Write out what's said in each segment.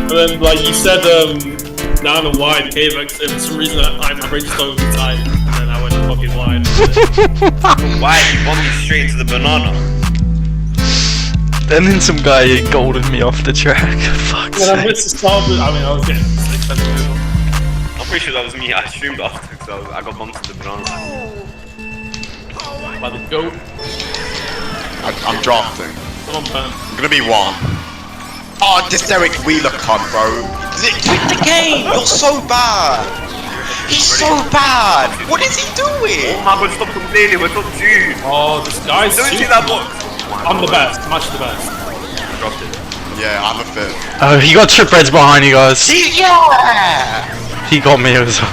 And then, like, you said, down and wide, cave X, and for some reason my brain just thought it was tight, and then I went fucking wide. Why you bombed me straight into the banana? And then some guy golden me off the track. Fuck's When I sake. missed the start, I mean, I was getting expensive over. I'm pretty sure that was me. I streamed after, so I got bumped into the banana. By the goat. I'm drafting. Come on, man. I'm gonna be one. Oh, this Derek Wheeler cunt, bro. Quit the game. You're so bad. He's so bad. What is he doing? Oh my god, stop complaining. We're top 2. Oh, this guy's Don't see super. that box. I'm the best, much the best. Dropped it. Yeah, I'm a fifth. Oh, he got trip-reds behind you guys. Yeah. He got me as well.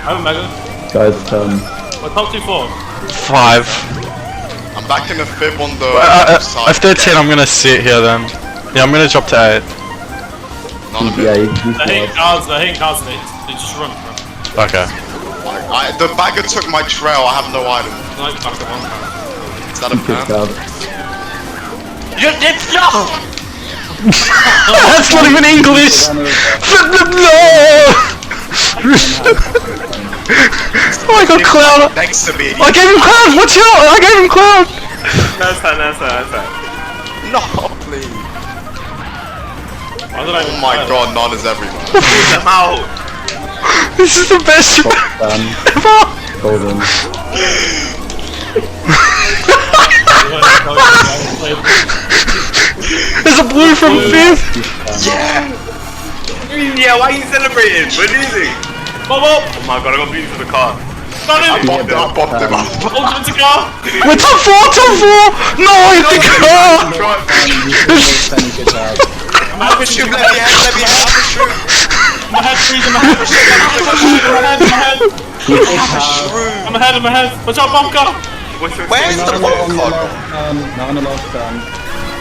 I have a mega. Guys, My top 2 4. 5. I'm back in the fifth on the side. After 10, I'm gonna sit here then. Yeah, I'm gonna drop to 8. None of yeah, it. he's I hate cars, they just run. Okay. The bagger took my trail. I have no item. Like, back up on car. Is that a good plan? job. That's not even English! Oh, I got cloud! Next to me. I gave him cloud! Watch out! I gave him cloud! That's fine. No, please. Why did I Oh my god, none is everywhere. I'm out. This is the best Top ever! golden. There's a blue from 5th! Yeah. Yeah, why are you celebrating? We're losing. Bob up! Oh my god, I got beat into the car. Got I him! bombed him. I bombed him. Hold into the car! We're top 4! Top 4! No, I hit the car! Good job. My head freezing, Let me have a shoot. my head freezing, my head. I'm ahead. Watch out, bomb car! Where's the bomb card?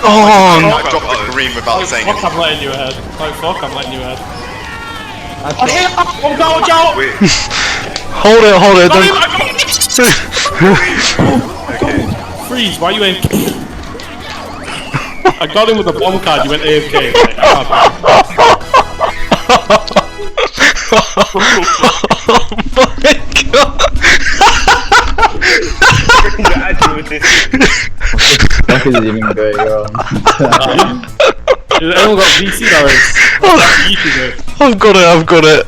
Oh, no. I dropped the green without saying Fuck, anything. I'm letting you ahead. Oh fuck, I'm letting you ahead. Actually, Bomb car, watch out! Wait. Hold it, Got him, don't... I got him! Freeze, why are you AFK? I got him with a bomb card, you went AFK. Like, Oh my god! that is even very wrong. Anyone got VC though? I've got it.